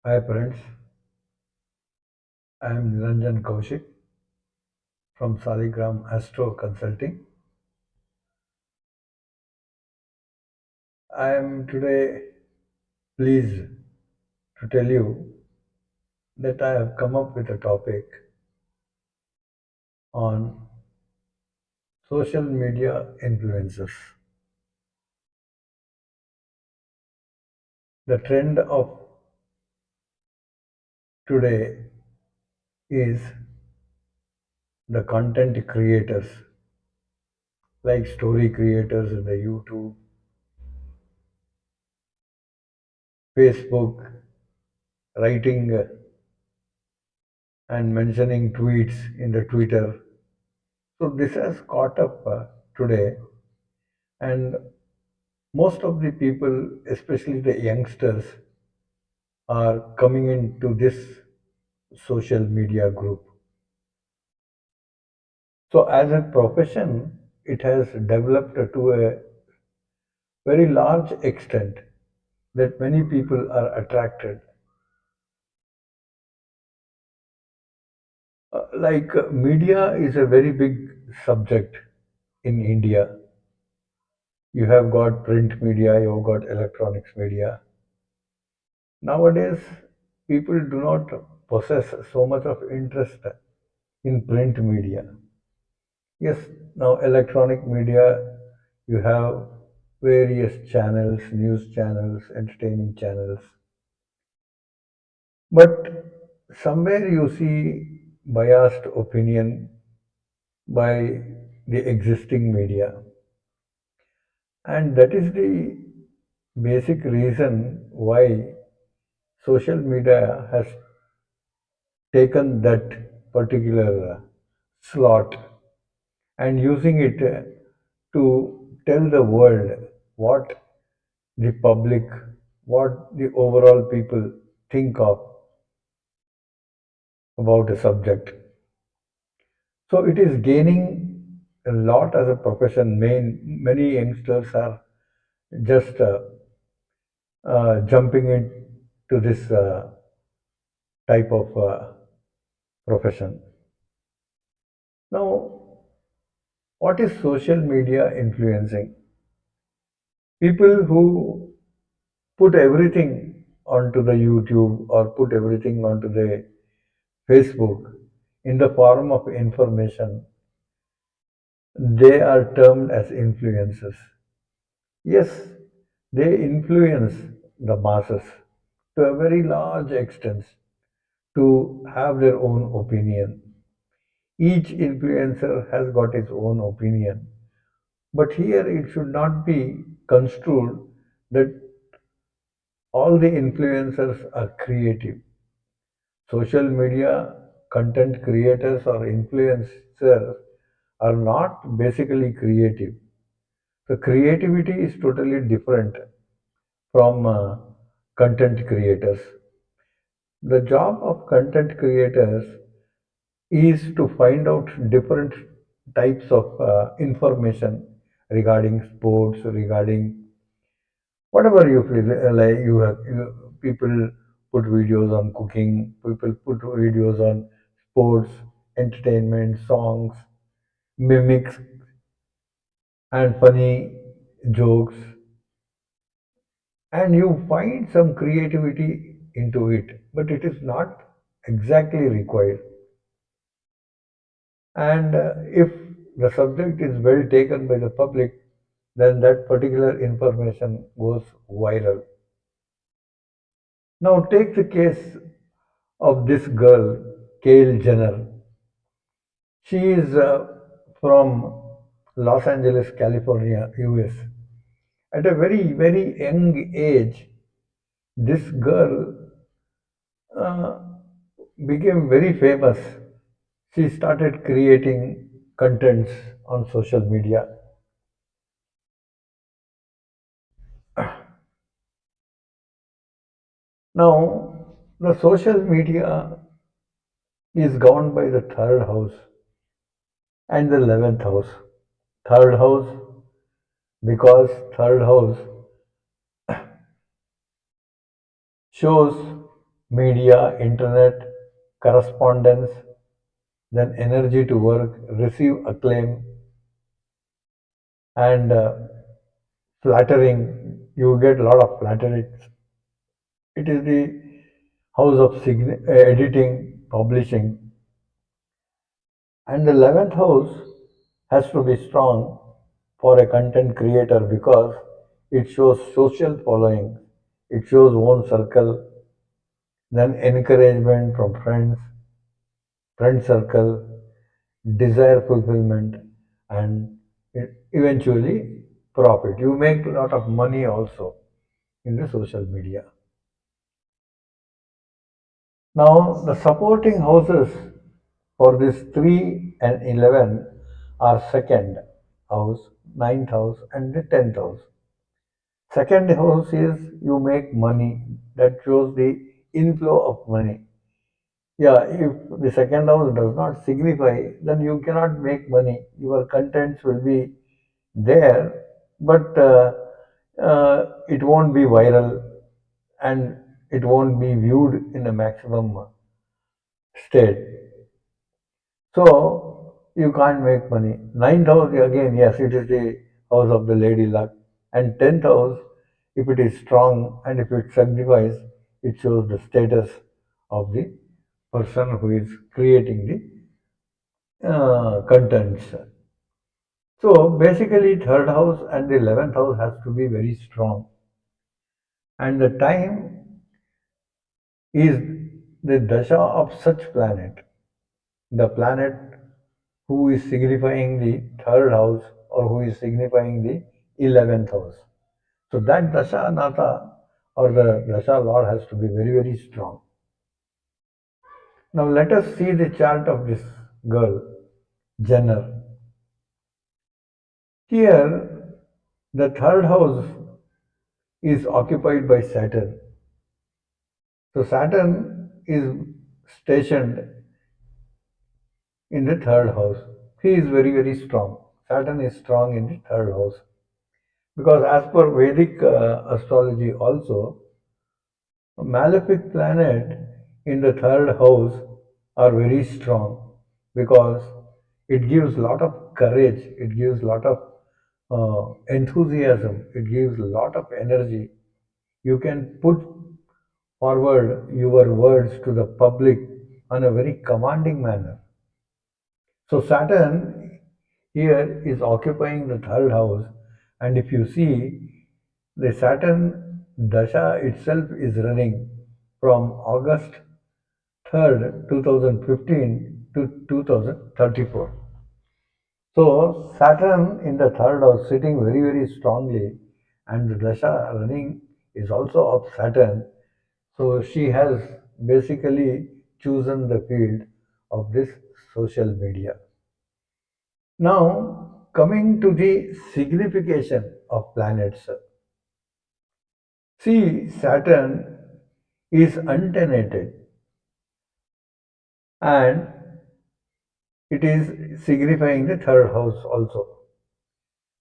Hi friends, I am Niranjan Kaushik from Saligrama Astro Consulting. I am today pleased to tell you that I have come up with a topic on social media influences. The trend of today is the content creators, like story creators in the YouTube, Facebook, writing and mentioning tweets in the Twitter. So this has caught up today, and most of the people, especially the youngsters, are coming into this social media group. So, as a profession, it has developed to a very large extent that many people are attracted. Media is a very big subject in India. You have got print media, you have got electronics media. Nowadays, people do not possess so much of interest in print media. Yes, now electronic media, you have various channels, news channels, entertaining channels. But somewhere you see biased opinion by the existing media. And that is the basic reason why social media has taken that particular slot and using it to tell the world what the public, what the overall people think of about a subject. So it is gaining a lot as a profession. Many youngsters are just jumping into this type of profession. Now, what is social media influencing? People who put everything onto the YouTube or put everything onto the Facebook in the form of information, they are termed as influencers. Yes, they influence the masses to a very large extent to have their own opinion. Each influencer has got his own opinion, but here it should not be construed that all the influencers are creative. Social media content creators or influencers are not basically creative. The creativity is totally different from content creators. The job of content creators is to find out different types of information regarding sports, regarding whatever you feel like people put videos on cooking, people put videos on sports, entertainment, songs, mimics, and funny jokes, and you find some creativity into it, but it is not exactly required. And if the subject is well taken by the public, then that particular information goes viral. Now, take the case of this girl, Kale Jenner. She is from Los Angeles, California, US. At a very, very young age, this girl uh, became very famous. She started creating contents on social media. Now, the social media is governed by the third house and the 11th house. Third house, because third house shows media, internet, correspondence, then energy to work, receive acclaim, and flattering. You get a lot of flattery. It is the house of editing, publishing, and the 11th house has to be strong for a content creator because it shows social following, it shows own circle, then encouragement from friends, friend circle, desire fulfillment, and eventually profit. You make a lot of money also in the social media. Now, the supporting houses for this 3 and 11 are second house, ninth house, and the 10th house. Second house is you make money, that shows the inflow of money. Yeah, if the second house does not signify, then you cannot make money. Your contents will be there, but it won't be viral and it won't be viewed in a maximum state. So you can't make money. Ninth house again, yes, it is the house of the lady luck. And 10th house, if it is strong and if it signifies, it shows the status of the person who is creating the contents. So basically, third house and the 11th house has to be very strong. And the time is the dasha of such planet. The planet who is signifying the third house or who is signifying the 11th house. So that dasha nata or the dasha lord has to be very, very strong. Now let us see the chart of this girl, Jenner. Here, the third house is occupied by Saturn. So Saturn is stationed in the third house. He is very, very strong. Saturn is strong in the third house. Because as per Vedic astrology also, a malefic planet in the third house are very strong because it gives a lot of courage, it gives a lot of enthusiasm, it gives a lot of energy. You can put forward your words to the public on a very commanding manner. So Saturn here is occupying the third house, and if you see, the Saturn Dasha itself is running from August 3rd, 2015 to 2034. So Saturn in the third house sitting very, very strongly, and the Dasha running is also of Saturn. So she has basically chosen the field of this social media. Now, coming to the signification of planets. See, Saturn is untenated and it is signifying the third house also.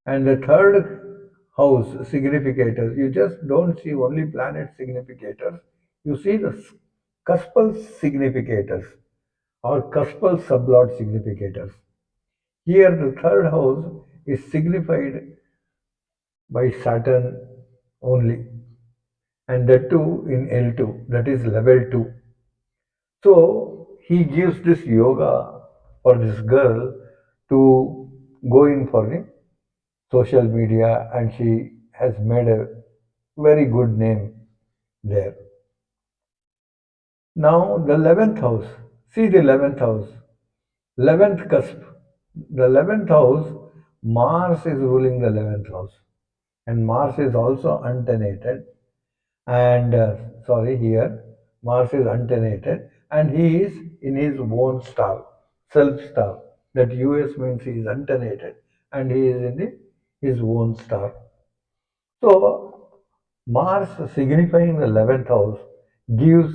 And the third house significators, you just don't see only planet significators, you see the cuspal significators or cuspal sublord significators. Here, the third house is signified by Saturn only, and that too in L2, that is level 2. So he gives this yoga for this girl to go in for the social media, and she has made a very good name there. Now the 11th house, see the 11th house, 11th cusp. The 11th house, Mars is ruling the 11th house, and Mars is also untenated. And sorry, here Mars is untenated, and he is in his own star, self star. That US means he is untenated, and he is in his own star. So Mars, signifying the 11th house, gives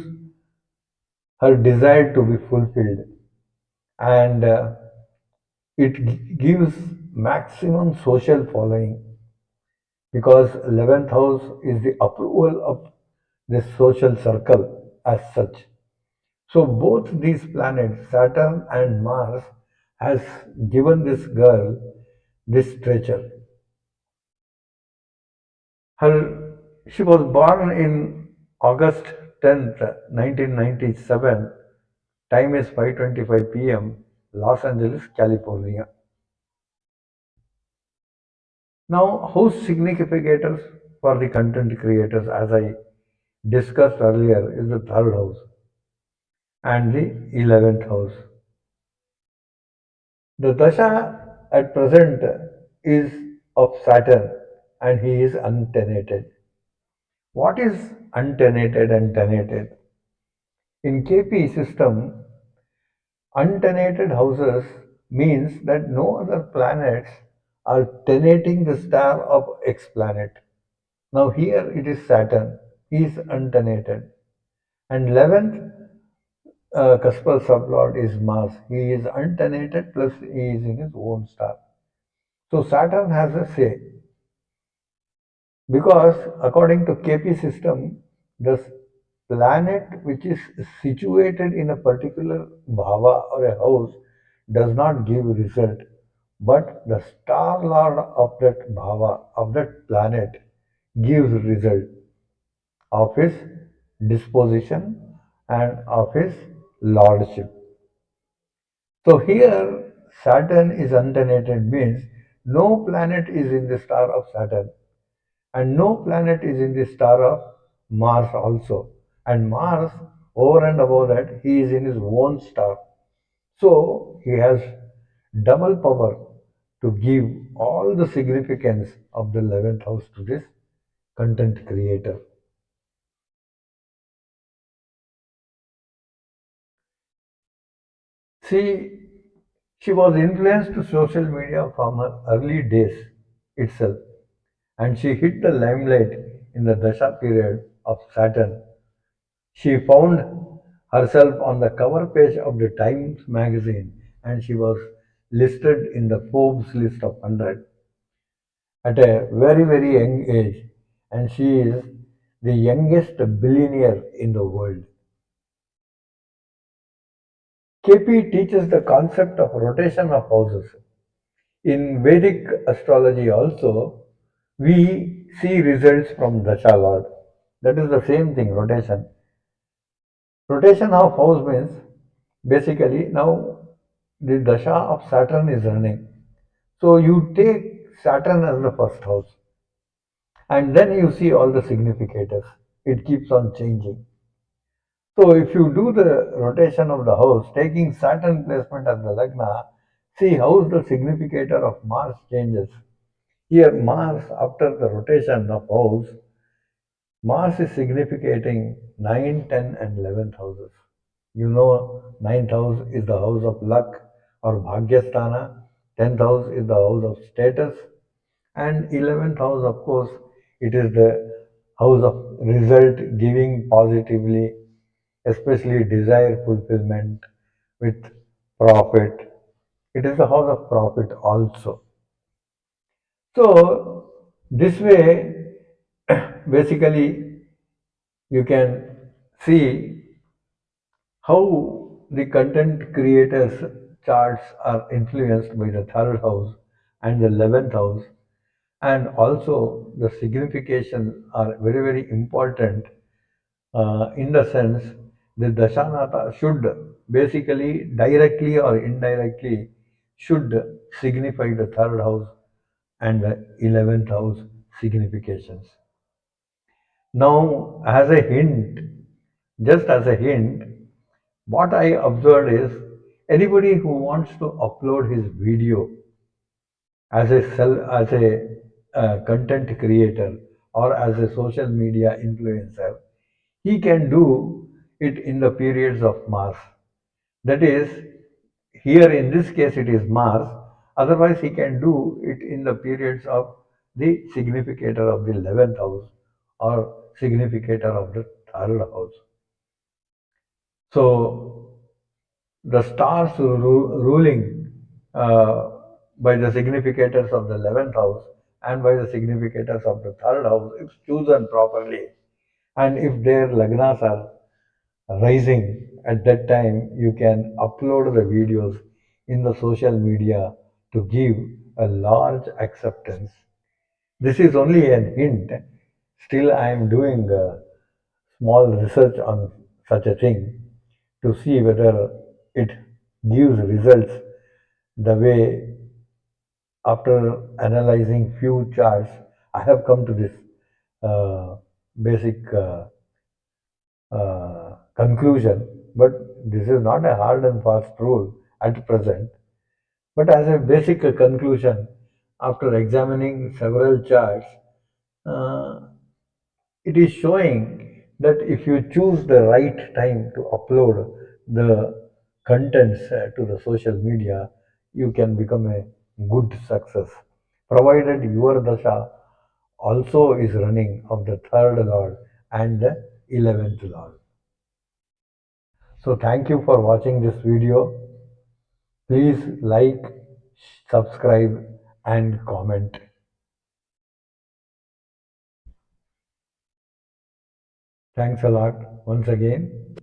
her desire to be fulfilled, and it gives maximum social following because 11th house is the approval of this social circle. as such. So both these planets, Saturn and Mars, has given this girl this treasure. She was born in August 10th, 1997. Time is 5:25 p.m. Los Angeles, California. Now, house significators for the content creators, as I discussed earlier, is the third house and the 11th house. The dasha at present is of Saturn and he is untenated. What is untenated and tenated? In KP system, untenated houses means that no other planets are tenating the star of X planet. Now here it is Saturn, he is untenated. And 11th cuspal sublord is Mars, he is untenated plus he is in his own star. So Saturn has a say because according to KP system, the planet which is situated in a particular bhava or a house does not give result, but the star lord of that bhava of that planet gives result of his disposition and of his lordship. So here Saturn is untenated means no planet is in the star of Saturn and no planet is in the star of Mars also. And Mars, over and above that, he is in his own star. So he has double power to give all the significance of the 11th house to this content creator. See, she was influenced to social media from her early days itself, and she hit the limelight in the Dasha period of Saturn. She found herself on the cover page of the Times magazine and she was listed in the Forbes list of 100 at a very, very young age. And she is the youngest billionaire in the world. KP teaches the concept of rotation of houses. In Vedic astrology also, we see results from Dasha Lord. That is the same thing, rotation. Rotation of house means basically now the dasha of Saturn is running. So you take Saturn as the first house and then you see all the significators. It keeps on changing. So if you do the rotation of the house, taking Saturn placement as the Lagna, see how the significator of Mars changes. Here Mars after the rotation of house, Mars is significating 9, 10, and 11th houses. You know, 9th house is the house of luck or Bhagyasthana, 10th house is the house of status, and 11th house, of course, it is the house of result giving positively, especially desire fulfillment with profit. It is the house of profit also. So, this way, basically, you can see how the content creators charts are influenced by the third house and the 11th house, and also the signification are very, very important in the sense the dashanata should basically directly or indirectly should signify the third house and the 11th house significations. Now, as a hint, just as a hint, what I observed is anybody who wants to upload his video as a content creator or as a social media influencer, he can do it in the periods of Mars. That is, here in this case it is Mars. Otherwise, he can do it in the periods of the significator of the 11th house or significator of the third house. So the stars ruling by the significators of the 11th house and by the significators of the third house, if chosen properly, and if their lagnas are rising, at that time you can upload the videos in the social media to give a large acceptance. This is only an hint. Still I am doing a small research on such a thing to see whether it gives results the way. After analyzing few charts, I have come to this uh, basic conclusion. But this is not a hard and fast rule at present. But as a basic conclusion, after examining several charts, uh, it is showing that if you choose the right time to upload the contents to the social media, you can become a good success, provided your dasha also is running of the third lord and the 11th lord. So thank you for watching this video. Please like, subscribe and comment. Thanks a lot once again.